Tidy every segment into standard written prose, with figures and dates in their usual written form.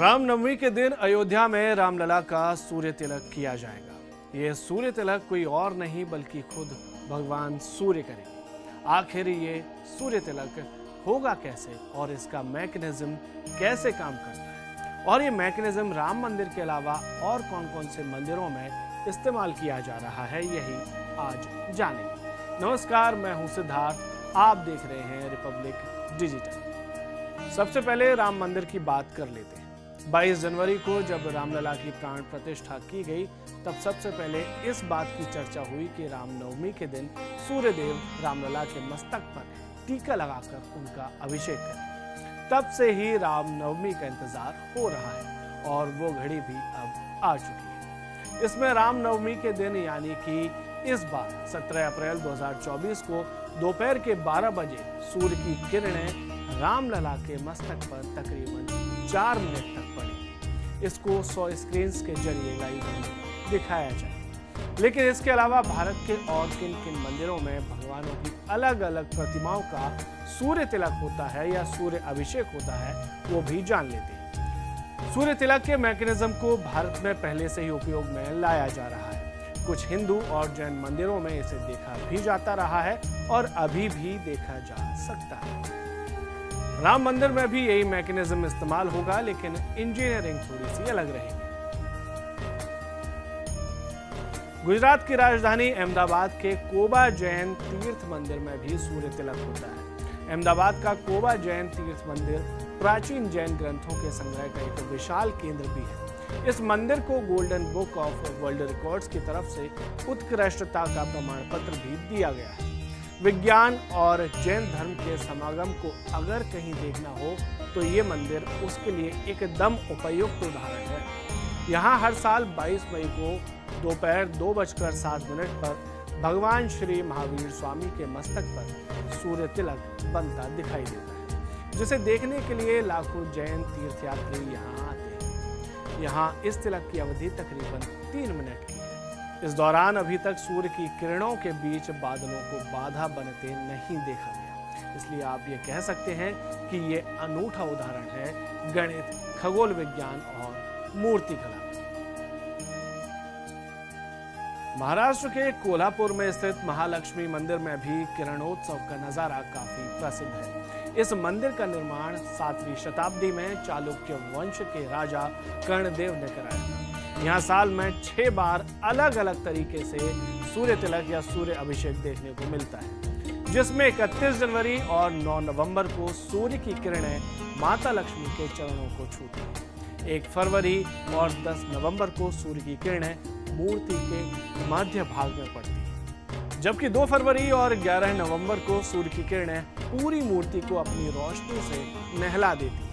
रामनवमी के दिन अयोध्या में रामलला का सूर्य तिलक किया जाएगा। ये सूर्य तिलक कोई और नहीं बल्कि खुद भगवान सूर्य करेंगे। आखिर ये सूर्य तिलक होगा कैसे और इसका मैकेनिज्म कैसे काम करता है और ये मैकेनिज्म राम मंदिर के अलावा और कौन-कौन से मंदिरों में इस्तेमाल किया जा रहा है, यही आज जानेंगे। नमस्कार, मैं हूं सिद्धार्थ, आप देख रहे हैं रिपब्लिक डिजिटल। सबसे पहले राम मंदिर की बात कर लेते हैं। 22 जनवरी को जब रामलला की प्राण प्रतिष्ठा की गई, तब सबसे पहले इस बात की चर्चा हुई कि रामनवमी के दिन सूर्यदेव रामलला के मस्तक पर टीका लगाकर उनका अभिषेक करें। तब से ही रामनवमी का इंतजार हो रहा है और वो घड़ी भी अब आ चुकी है। इसमें रामनवमी के दिन यानी कि इस बार 17 अप्रैल 2024 को दोपहर के 12 बजे सूर्य की किरणें रामलला के मस्तक पर तकरीबन 4 मिनट तक पड़ी। इसको 100 स्क्रीन्स के जरिए लाइव में दिखाया जाए। लेकिन इसके अलावा भारत के और किन किन मंदिरों में भगवानों की अलग अलग प्रतिमाओं का सूर्य तिलक होता है या सूर्य अभिषेक होता है, वो भी जान लेते हैं। सूर्य तिलक के मैकेनिज्म को भारत में पहले से ही उपयोग में लाया जा रहा है। कुछ हिंदू और जैन मंदिरों में इसे देखा भी जाता रहा है और अभी भी देखा जा सकता है। राम मंदिर में भी यही मैकेनिज्म इस्तेमाल होगा, लेकिन इंजीनियरिंग थोड़ी सी अलग रहेगी। गुजरात की राजधानी अहमदाबाद के कोबा जैन तीर्थ मंदिर में भी सूर्य तिलक होता है। अहमदाबाद का कोबा जैन तीर्थ मंदिर प्राचीन जैन ग्रंथों के संग्रह का एक विशाल केंद्र भी है। इस मंदिर को golden book of world records की तरफ से उत्कृष्टता का प्रमाण पत्र भी दिया गया है। विज्ञान और जैन धर्म के समागम को अगर कहीं देखना हो तो ये मंदिर उसके लिए एकदम उपयुक्त उदाहरण है। यहाँ हर साल 22 मई को दोपहर 2:07 पर भगवान श्री महावीर स्वामी के मस्तक पर सूर्य तिलक बनता दिखाई देता है, जिसे देखने के लिए लाखों जैन तीर्थयात्री यहाँ आते हैं। यहाँ इस तिलक की अवधि तकरीबन 3 मिनट की है। इस दौरान अभी तक सूर्य की किरणों के बीच बादलों को बाधा बनते नहीं देखा गया, इसलिए आप ये कह सकते हैं कि ये अनूठा उदाहरण है गणित, खगोल विज्ञान और मूर्तिकला। महाराष्ट्र के कोल्हापुर में स्थित महालक्ष्मी मंदिर में भी किरणोत्सव का नजारा काफी प्रसिद्ध है। इस मंदिर का निर्माण 7वीं शताब्दी में चालुक्य वंश के राजा कर्णदेव ने कराया था। यहाँ साल में 6 बार अलग अलग तरीके से सूर्य तिलक या सूर्य अभिषेक देखने को मिलता है, जिसमें 31 जनवरी और 9 नवंबर को सूर्य की किरणें माता लक्ष्मी के चरणों को छूती हैं। 1 फरवरी और 10 नवंबर को सूर्य की किरणें मूर्ति के मध्य भाग में पड़ती हैं, जबकि 2 फरवरी और 11 नवंबर को सूर्य की किरणें पूरी मूर्ति को अपनी रोशनी से नहला देती हैं।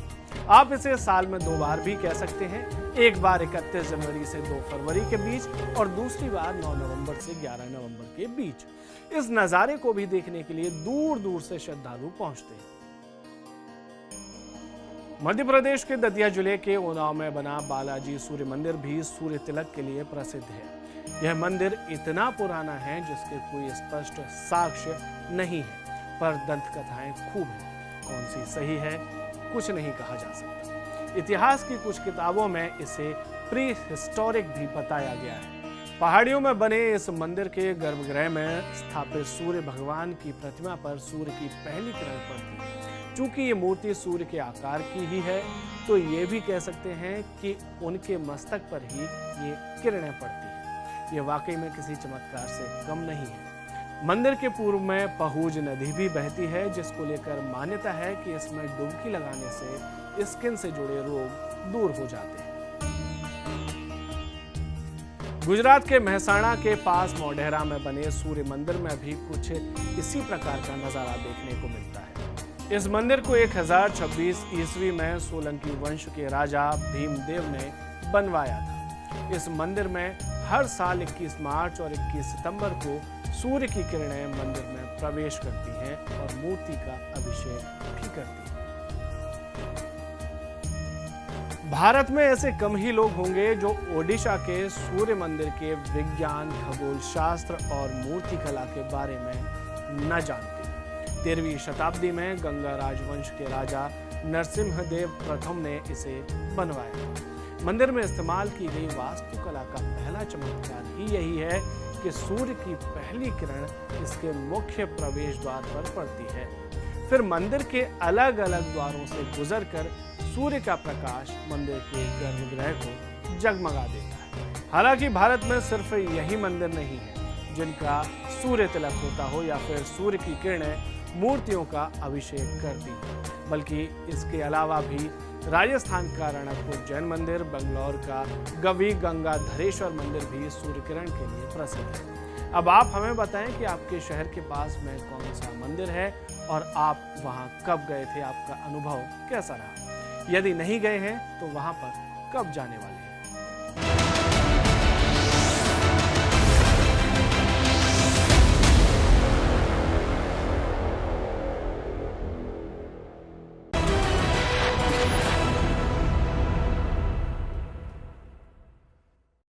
आप इसे साल में 2 बार भी कह सकते हैं, एक बार 31 जनवरी से 2 फरवरी के बीच और दूसरी बार 9 नवंबर से 11 नवंबर के बीच। इस नजारे को भी देखने के लिए दूर दूर से श्रद्धालु पहुंचते हैं। मध्य प्रदेश के दतिया जिले के उन्नाव में बना बालाजी सूर्य मंदिर भी सूर्य तिलक के लिए प्रसिद्ध है। यह मंदिर इतना पुराना है जिसके कोई स्पष्ट साक्ष्य नहीं है, पर दंत कथाएं खूब हैं। कौन सी सही है, कुछ नहीं कहा जा सकता। इतिहास की कुछ किताबों में इसे प्री हिस्टोरिक भी बताया गया है। पहाड़ियों में बने इस मंदिर के गर्भगृह में स्थापित सूर्य भगवान की प्रतिमा पर सूर्य की पहली किरण पड़ती है। चूंकि ये मूर्ति सूर्य के आकार की ही है, तो ये भी कह सकते हैं कि उनके मस्तक पर ही ये किरणें पड़ती हैं। ये वाकई में किसी चमत्कार से कम नहीं है। मंदिर के पूर्व में पहुज नदी भी बहती है, जिसको लेकर मान्यता है कि इसमें डुबकी लगाने से स्किन से जुड़े रोग दूर हो जाते हैं। गुजरात के मेहसाणा के पास मोढेरा में बने सूर्य मंदिर में भी कुछ इसी प्रकार का नजारा देखने को मिलता है। इस मंदिर को 1026 ईस्वी में सोलंकी वंश के राजा भीमदेव ने बनवाया था। इस मंदिर में हर साल 21 मार्च और 21 सितंबर को सूर्य की किरणें मंदिर में प्रवेश करती हैं और मूर्ति का अभिषेक भी करती हैं। भारत में ऐसे कम ही लोग होंगे जो ओडिशा के सूर्य मंदिर के विज्ञान, खगोल शास्त्र और मूर्तिकला के बारे में न जानते। 13वीं शताब्दी में गंगा राजवंश के राजा नरसिम्हदेव प्रथम ने इसे बनवाया। मंदिर में इस्तेमाल की गई वास्तुकला का पहला चमत्कार ही यही है कि सूर्य की पहली किरण इसके मुख्य प्रवेश द्वार पर पड़ती है। फिर मंदिर के अलग अलग द्वारों से गुजरकर सूर्य का प्रकाश मंदिर के गर्भगृह को जगमगा देता है। हालांकि भारत में सिर्फ यही मंदिर नहीं है जिनका सूर्य तिलक होता हो या फिर सूर्य की किरणें मूर्तियों का अभिषेक करती हैं, बल्कि इसके अलावा भी राजस्थान का रणकपुर जैन मंदिर, बंगलौर का गवी गंगाधरेश्वर मंदिर भी सूर्य किरण के लिए प्रसिद्ध है। अब आप हमें बताएं कि आपके शहर के पास में कौन सा मंदिर है और आप वहां कब गए थे, आपका अनुभव कैसा रहा। यदि नहीं गए हैं तो वहां पर कब जाने वाले